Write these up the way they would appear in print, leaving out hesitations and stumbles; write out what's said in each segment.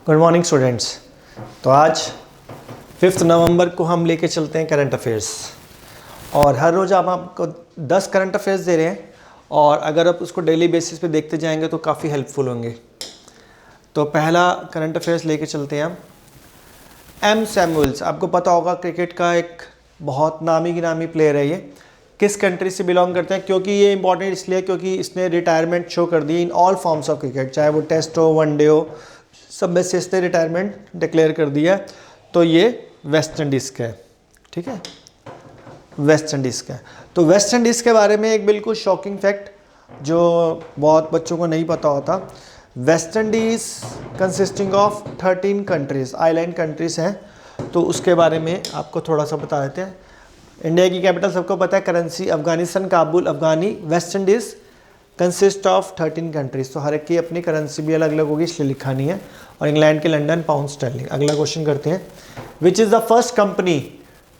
Good morning students. तो आज 5 नवंबर को हम लेके चलते हैं करंट अफेयर्स, और हर रोज़ हम आपको 10 करंट अफेयर्स दे रहे हैं, और अगर आप उसको डेली बेसिस पे देखते जाएंगे तो काफ़ी हेल्पफुल होंगे। तो पहला करंट अफेयर्स लेके चलते हैं हम। एम सैमुअल्स, आपको पता होगा क्रिकेट का एक बहुत नामी गिरामी प्लेयर है। ये किस कंट्री से बिलोंग करते हैं? क्योंकि ये इंपॉर्टेंट इसलिए क्योंकि इसने रिटायरमेंट शो कर दी in all forms of cricket, चाहे वो टेस्ट हो, वनडे हो, सब में से इसने रिटायरमेंट डिक्लेयर कर दिया। तो ये वेस्ट इंडीज़ का है, ठीक है, वेस्ट इंडीज़ का है। तो वेस्ट इंडीज़ के बारे में एक बिल्कुल शॉकिंग फैक्ट जो बहुत बच्चों को नहीं पता होता, West Indies consisting of 13 countries, island countries हैं। तो उसके बारे में आपको थोड़ा सा बता देते हैं। इंडिया की कैपिटल सबको पता है, currency Afghanistan, Kabul, Afghani. West Indies consist of 13 countries, तो हर एक की अपनी करेंसी भी अलग अलग होगी, इसलिए लिखा नहीं है। और इंग्लैंड के लंदन पाउंड स्टर्लिंग। अगला क्वेश्चन करते हैं। Which is the first company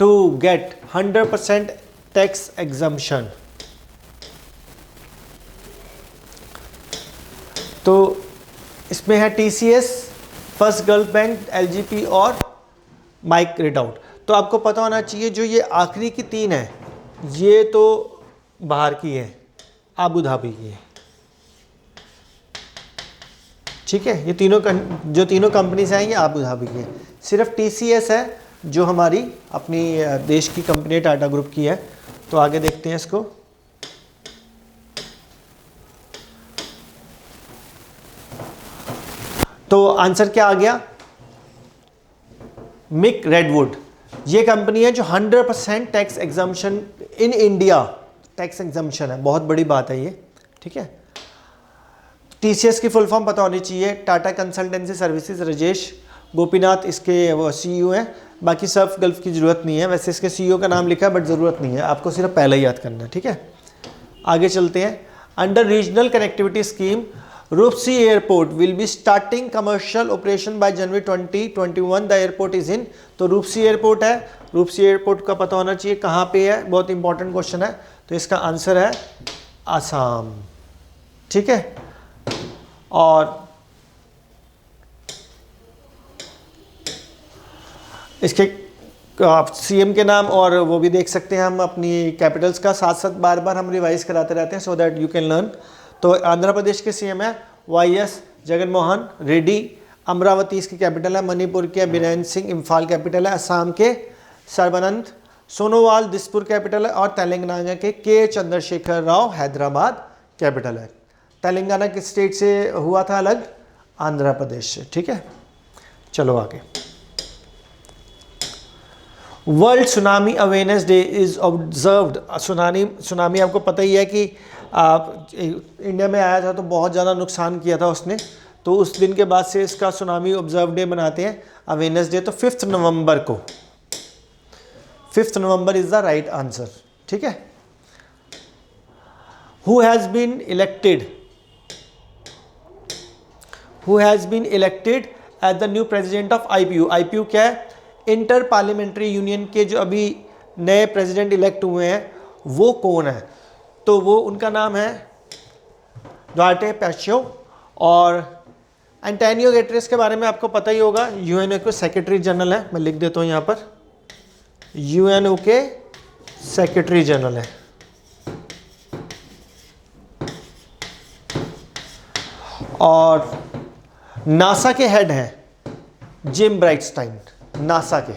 to get 100% tax exemption? तो इसमें है TCS, first Gulf bank, LGP और माइक रिडाउट। तो आपको पता होना चाहिए जो ये आखिरी की 3 है, ये तो बाहर की है, आबू धाबी की है, ठीक है। ये जो तीनों कंपनीज हैं ये आबू धाबी की है। सिर्फ TCS है जो हमारी अपनी देश की कंपनी टाटा ग्रुप की है। तो आगे देखते हैं इसको। तो आंसर क्या आ गया? Mick redwood. ये कंपनी है जो 100% tax exemption in India, tax exemption है, बहुत बड़ी बात है ये, ठीक है। TCS की फुल फॉर्म पता होनी चाहिए, टाटा कंसल्टेंसी सर्विसेज। राजेश गोपीनाथ इसके वो CEO हैं, बाकी सब गल्फ की ज़रूरत नहीं है। वैसे इसके CEO का नाम लिखा है बट ज़रूरत नहीं है, आपको सिर्फ पहले ही याद करना है, ठीक है। आगे चलते हैं। Under regional connectivity scheme, Rupsi airport will be starting commercial operation bye January 2021। The airport is in. तो रूपसी एयरपोर्ट है, रूपसी एयरपोर्ट का पता होना चाहिए कहाँ पे है, बहुत इंपॉर्टेंट क्वेश्चन है। तो इसका आंसर है आसाम, ठीक है। और इसके आप CM के नाम और वो भी देख सकते हैं हम अपनी कैपिटल्स का, साथ साथ बार बार हम रिवाइज कराते रहते हैं so that you can learn. तो आंध्र प्रदेश के CM है YS जगनमोहन रेड्डी, अमरावती इसकी कैपिटल है, मणिपुर के बीरेन्द्र सिंह इम्फाल कैपिटल है, असम के सर्बानंद सोनोवाल दिसपुर कैपिटल है, और तेलंगाना के K चंद्रशेखर राव हैदराबाद कैपिटल है। तेलंगाना किस स्टेट से हुआ था अलग? आंध्र प्रदेश से, ठीक है। चलो आगे। World tsunami awareness day is observed. Tsunami आपको पता ही है कि इंडिया में आया था तो बहुत ज़्यादा नुकसान किया था उसने, तो उस दिन के बाद से इसका सुनामी ऑब्जर्व डे मनाते हैं, अवेयरनेस डे। तो 5 नवंबर को, 5 नवंबर इज द राइट आंसर, ठीक है। Who has been elected as the new president of IPU? IPU क्या है? इंटर पार्लियामेंट्री यूनियन के जो अभी नए प्रेसिडेंट इलेक्ट हुए हैं वो कौन है? तो वो उनका नाम है दुआर्टे पैच्यो। और एंटोनियो गुटेरेस के बारे में आपको पता ही होगा, UNO के सेक्रेटरी जनरल है। मैं लिख देता हूँ यहाँ पर, UNO के सेक्रेटरी जनरल है। और नासा के हेड हैं जिम ब्राइटस्टाइन, नासा के।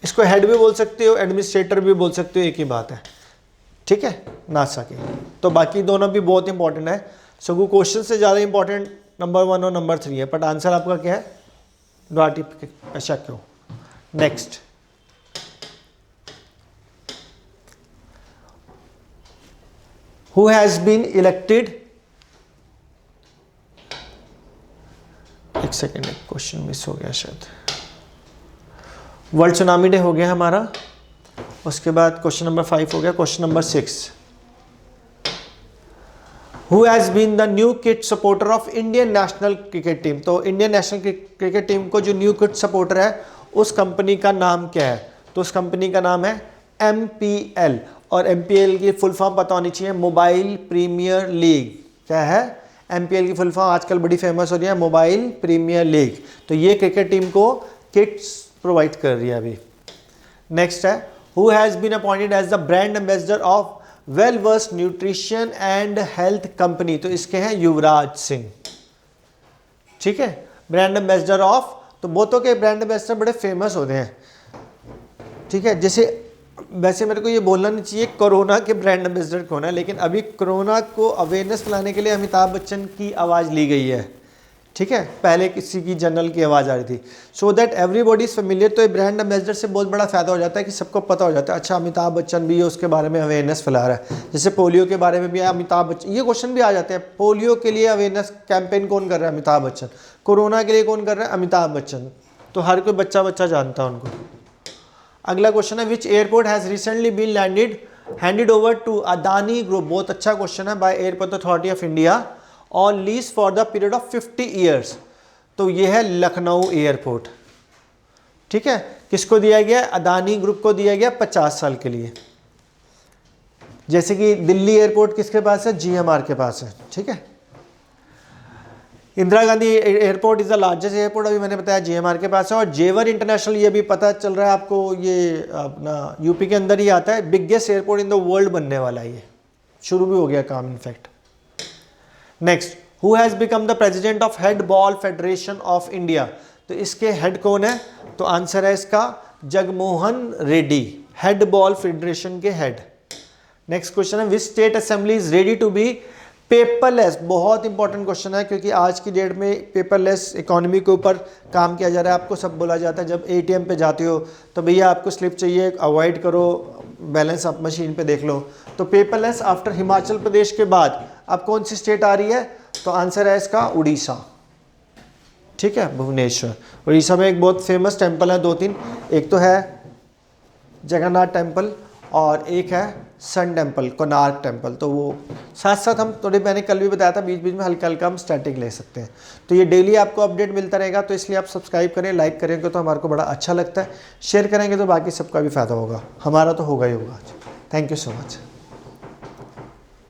इसको हेड भी बोल सकते हो, एडमिनिस्ट्रेटर भी बोल सकते हो, एक ही बात है, ठीक है, नासा के। तो बाकी दोनों भी बहुत इंपॉर्टेंट है। सो क्वेश्चन से ज़्यादा इंपॉर्टेंट नंबर 1 और नंबर 3 है, बट आंसर आपका क्या है? द्वाटी पैच्यो। Next. Who has been elected, एक सेकेंड, एक क्वेश्चन मिस हो गया शायद। वर्ल्ड सुनामी डे हो गया हमारा, उसके बाद क्वेश्चन नंबर 5 हो गया। Question number 6, who has been the new kit supporter of Indian national cricket team? तो इंडियन नेशनल क्रिकेट टीम को जो न्यू किड सपोर्टर है उस कंपनी का नाम क्या है? तो उस कंपनी का नाम है MPL। और MPL की फुल फॉर्म पता होनी चाहिए, मोबाइल प्रीमियर लीग। क्या है? MPL की फुल फॉर्म आजकल बड़ी फेमस हो रही है, मोबाइल प्रीमियर लीग। तो ये क्रिकेट टीम को किट्स प्रोवाइड कर रही है अभी। नेक्स्ट है, who has been appointed as the brand ambassador of well versed nutrition and health company. तो इसके हैं युवराज सिंह, ठीक है, ब्रांड एम्बेसडर ऑफ। तो बहुतों के ब्रांड एम्बेसडर बड़े फेमस होते हैं, ठीक है। जैसे वैसे मेरे को ये बोलना नहीं चाहिए कोरोना के ब्रांड एम्बेसडर कौन है, लेकिन अभी कोरोना को अवेयरनेस फैलाने के लिए अमिताभ बच्चन की आवाज़ ली गई है, ठीक है। पहले किसी की जनरल की आवाज़ आ रही थी, so that everybody is familiar. तो ये ब्रांड एम्बेसडर से बहुत बड़ा फ़ायदा हो जाता है कि सबको पता हो जाता है, अच्छा अमिताभ बच्चन भी है, उसके बारे में अवेयरनेस फैला रहा है। जैसे पोलियो के बारे में भी अमिताभ बच्चन, ये क्वेश्चन भी आ जाते हैं, पोलियो के लिए अवेयरनेस कैंपेन कौन कर रहा है, अमिताभ बच्चन। कोरोना के लिए कौन कर रहा है, अमिताभ बच्चन। तो हर कोई बच्चा जानता है उनको। अगला क्वेश्चन है, which airport has recently been handed over to Adani group. बहुत अच्छा क्वेश्चन है, by airport authority of India on lease for the period of 50 years. तो ये है लखनऊ एयरपोर्ट, ठीक है। किसको दिया गया, अदानी ग्रुप को दिया गया 50 साल के लिए। जैसे कि दिल्ली एयरपोर्ट किसके पास है, GMR के पास है, ठीक है। Indira Gandhi airport is the largest airport, अभी मैंने बताया GMR के पास है। और जेवर इंटरनेशनल, ये भी पता चल रहा है आपको, ये अपना यूपी के अंदर ही आता है, biggest airport in the world बनने वाला है, ये शुरू भी हो गया काम in fact. Next, who has become the president of head ball federation of India. तो इसके हेड कौन है, तो आंसर है इसका Jagmohan Reddy, head ball federation के हेड। नेक्स्ट क्वेश्चन है, which state assembly is ready to be paperless. बहुत इंपॉर्टेंट क्वेश्चन है, क्योंकि आज की डेट में पेपरलेस इकोनॉमी के ऊपर काम किया जा रहा है। आपको सब बोला जाता है, जब ATM पे जाते हो तो भैया आपको स्लिप चाहिए, अवॉइड करो, बैलेंस आप मशीन पे देख लो। तो पेपरलेस आफ्टर हिमाचल प्रदेश के बाद अब कौन सी स्टेट आ रही है, तो आंसर है इसका उड़ीसा, ठीक है, भुवनेश्वर। उड़ीसा में एक बहुत फेमस टेम्पल है, 2-3, एक तो है जगन्नाथ टेम्पल और एक है सन टेम्पल, कोणार्क टेम्पल। तो वो साथ साथ हम थोड़े, मैंने कल भी बताया था, बीच बीच में हल्का हल्का हम स्टैटिक ले सकते हैं। तो ये डेली आपको अपडेट मिलता रहेगा, तो इसलिए आप सब्सक्राइब करें, लाइक करेंगे तो हमारे को बड़ा अच्छा लगता है, शेयर करेंगे तो बाकी सबका भी फ़ायदा होगा, हमारा तो होगा ही होगा। Thank you so much.